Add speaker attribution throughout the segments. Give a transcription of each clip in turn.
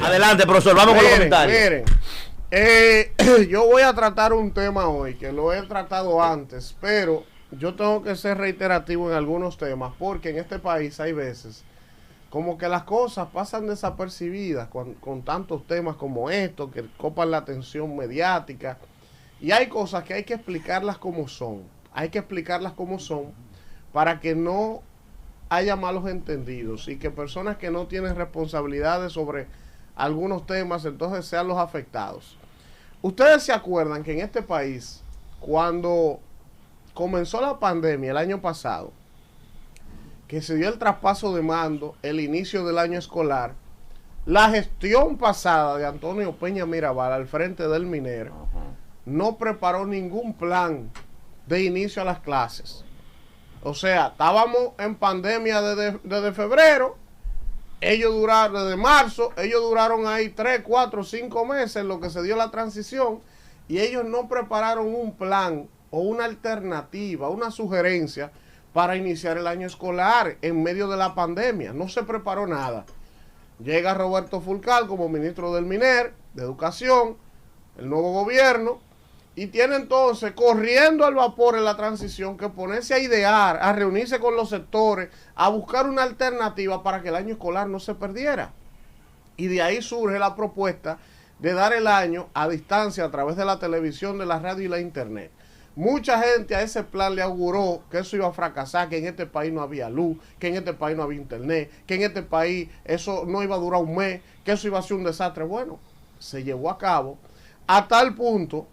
Speaker 1: Adelante, profesor, vamos con los comentarios.
Speaker 2: Miren, yo voy a tratar un tema hoy que lo he tratado antes, pero yo tengo que ser reiterativo en algunos temas porque en este país hay veces como que las cosas pasan desapercibidas con tantos temas como estos que copan la atención mediática, y hay cosas que hay que explicarlas como son. Hay que explicarlas como son para que no haya malos entendidos y que personas que no tienen responsabilidades sobre algunos temas entonces sean los afectados. Ustedes se acuerdan que en este país, cuando comenzó la pandemia el año pasado, que se dio el traspaso de mando, el inicio del año escolar, la gestión pasada de Antonio Peña Mirabal al frente del MINER no preparó ningún plan de inicio a las clases. O sea, estábamos en pandemia desde febrero, ellos duraron, desde marzo, ellos duraron ahí 3, 4, 5 meses en lo que se dio la transición, y ellos no prepararon un plan o una alternativa, una sugerencia para iniciar el año escolar en medio de la pandemia. No se preparó nada. Llega Roberto Fulcar como ministro del MINER, de Educación, el nuevo gobierno, y tiene entonces, corriendo al vapor en la transición, que ponerse a idear, a reunirse con los sectores, a buscar una alternativa para que el año escolar no se perdiera. Y de ahí surge la propuesta de dar el año a distancia a través de la televisión, de la radio y la internet. Mucha gente a ese plan le auguró que eso iba a fracasar, que en este país no había luz, que en este país no había internet, que en este país eso no iba a durar un mes, que eso iba a ser un desastre. Bueno, se llevó a cabo a tal punto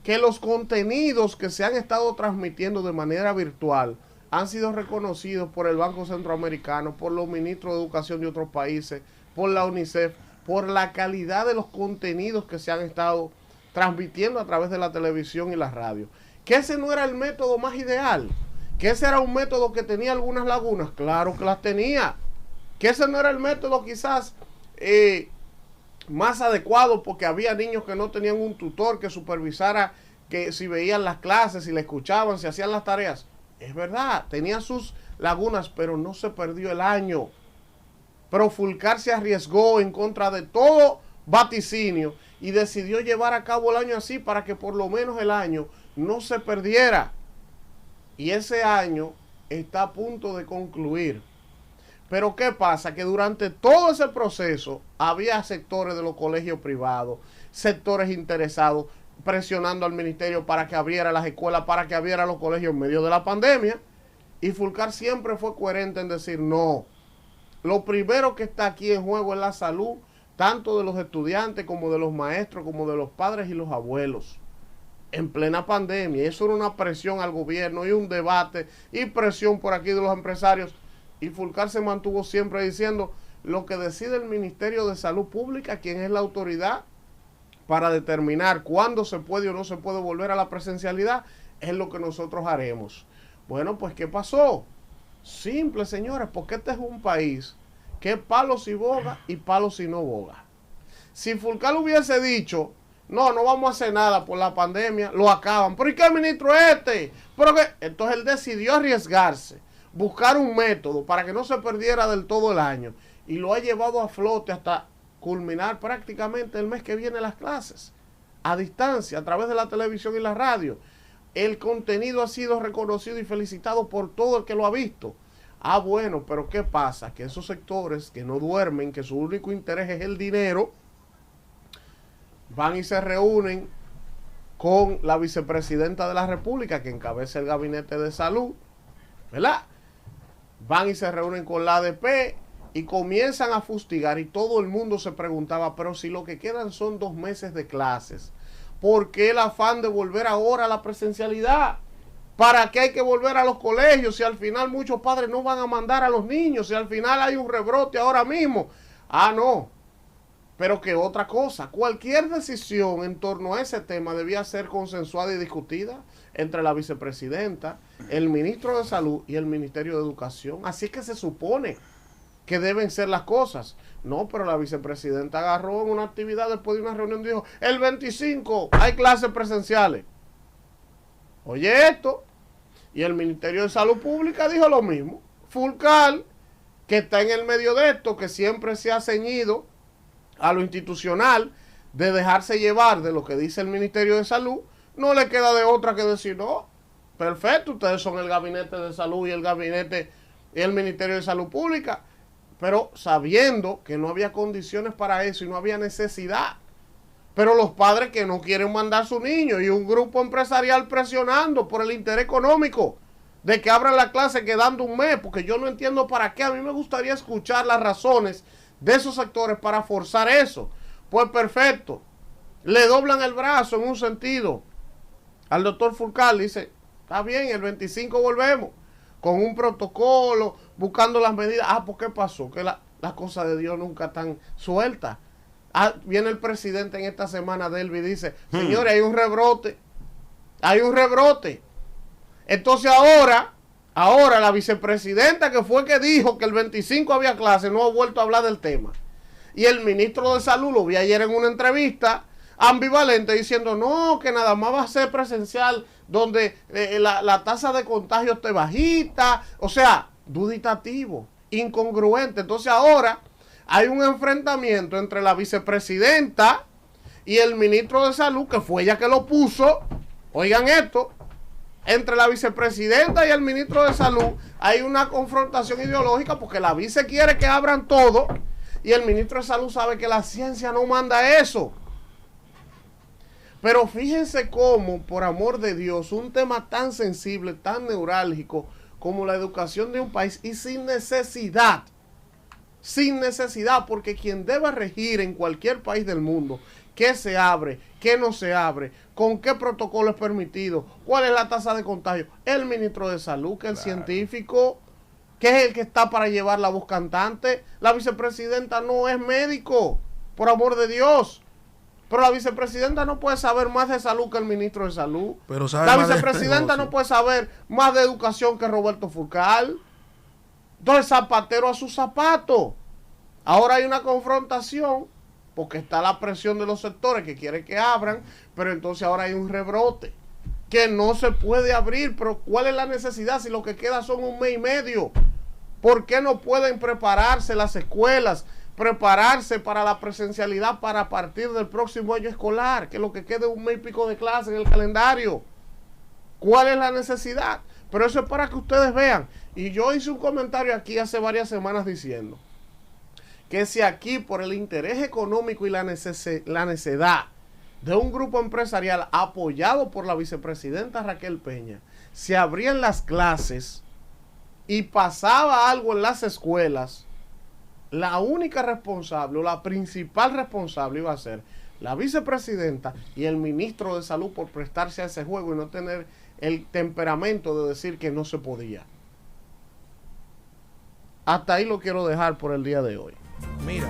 Speaker 2: que los contenidos que se han estado transmitiendo de manera virtual han sido reconocidos por el Banco Centroamericano, por los ministros de educación de otros países, por la UNICEF, por la calidad de los contenidos que se han estado transmitiendo a través de la televisión y la radio. Que ese no era el método más ideal, que ese era un método que tenía algunas lagunas, claro que las tenía, que ese no era el método quizás más adecuado, porque había niños que no tenían un tutor que supervisara que si veían las clases, si le escuchaban, si hacían las tareas. Es verdad, tenía sus lagunas, pero no se perdió el año. Pero Fulcar se arriesgó en contra de todo vaticinio y decidió llevar a cabo el año así para que por lo menos el año no se perdiera. Y ese año está a punto de concluir. Pero ¿qué pasa? Que durante todo ese proceso había sectores de los colegios privados, sectores interesados, presionando al ministerio para que abriera las escuelas, para que abriera los colegios en medio de la pandemia. Y Fulcar siempre fue coherente en decir no. Lo primero que está aquí en juego es la salud, tanto de los estudiantes como de los maestros, como de los padres y los abuelos. En plena pandemia. Eso era una presión al gobierno y un debate y presión por aquí de los empresarios. Y Fulcar se mantuvo siempre diciendo lo que decide el Ministerio de Salud Pública, quien es la autoridad para determinar cuándo se puede o no se puede volver a la presencialidad, es lo que nosotros haremos. Bueno, pues ¿qué pasó? Simple, señores, porque este es un país que es palo si boga y palo si no boga. Si Fulcar hubiese dicho, no vamos a hacer nada por la pandemia, lo acaban. ¿Pero y qué ministro es este? ¿Pero qué? Entonces él decidió arriesgarse, buscar un método para que no se perdiera del todo el año, y lo ha llevado a flote hasta culminar prácticamente el mes que viene las clases, a distancia, a través de la televisión y la radio. El contenido ha sido reconocido y felicitado por todo el que lo ha visto. Ah, bueno, pero ¿qué pasa? Que esos sectores que no duermen, que su único interés es el dinero, van y se reúnen con la vicepresidenta de la República, que encabeza el gabinete de salud, ¿verdad? Van y se reúnen con la ADP y comienzan a fustigar, y todo el mundo se preguntaba, pero si lo que quedan son 2 meses de clases, ¿por qué el afán de volver ahora a la presencialidad? ¿Para qué hay que volver a los colegios si al final muchos padres no van a mandar a los niños, si al final hay un rebrote ahora mismo? Ah, no. Pero que otra cosa, cualquier decisión en torno a ese tema debía ser consensuada y discutida entre la vicepresidenta, el ministro de Salud y el Ministerio de Educación. Así que se supone que deben ser las cosas. No, pero la vicepresidenta agarró en una actividad después de una reunión y dijo, el 25 hay clases presenciales. Oye esto. Y el Ministerio de Salud Pública dijo lo mismo. Fulcar, que está en el medio de esto, que siempre se ha ceñido a lo institucional, de dejarse llevar de lo que dice el Ministerio de Salud, no le queda de otra que decir, no, perfecto, ustedes son el Gabinete de Salud y el Ministerio de Salud Pública, pero sabiendo que no había condiciones para eso y no había necesidad. Pero los padres que no quieren mandar a su niño y un grupo empresarial presionando por el interés económico de que abran la clase quedando un mes, porque yo no entiendo para qué. A mí me gustaría escuchar las razones de esos sectores para forzar eso. Pues perfecto, le doblan el brazo en un sentido al doctor Fulcar, dice, está bien, el 25 volvemos, con un protocolo, buscando las medidas. Ah, ¿por qué pasó? Que las cosas de Dios nunca están sueltas. Ah, viene el presidente en esta semana de él y dice, señores, hay un rebrote. Entonces ahora la vicepresidenta que fue que dijo que el 25 había clase, no ha vuelto a hablar del tema. Y el ministro de Salud lo vi ayer en una entrevista ambivalente diciendo, no, que nada más va a ser presencial donde la tasa de contagio esté bajita. O sea, duditativo, incongruente. Entonces ahora hay un enfrentamiento entre la vicepresidenta y el ministro de Salud, que fue ella que lo puso. Oigan esto, entre la vicepresidenta y el ministro de Salud hay una confrontación ideológica porque la vice quiere que abran todo y el ministro de Salud sabe que la ciencia no manda eso. Pero fíjense cómo, por amor de Dios, un tema tan sensible, tan neurálgico como la educación de un país y sin necesidad, porque quien debe regir en cualquier país del mundo, qué se abre, qué no se abre, con qué protocolo es permitido, cuál es la tasa de contagio, el ministro de Salud, que el científico, que es el que está para llevar la voz cantante. La vicepresidenta no es médico, por amor de Dios. Pero la vicepresidenta no puede saber más de salud que el ministro de Salud.
Speaker 3: Pero
Speaker 2: la vicepresidenta no puede saber más de educación que Roberto Fulcar. Entonces, zapatero a su zapato. Ahora hay una confrontación porque está la presión de los sectores que quieren que abran, pero entonces ahora hay un rebrote que no se puede abrir. Pero ¿cuál es la necesidad si lo que queda son un mes y medio? ¿Por qué no pueden prepararse las escuelas, prepararse para la presencialidad para a partir del próximo año escolar, que lo que quede un mes y pico de clase en el calendario? ¿Cuál es la necesidad? Pero eso es para que ustedes vean. Y yo hice un comentario aquí hace varias semanas diciendo que si aquí por el interés económico y la necesidad de un grupo empresarial apoyado por la vicepresidenta Raquel Peña, se abrían las clases y pasaba algo en las escuelas, la única responsable o la principal responsable iba a ser la vicepresidenta y el ministro de Salud por prestarse a ese juego y no tener el temperamento de decir que no se podía. Hasta ahí lo quiero dejar por el día de hoy.
Speaker 3: Mira.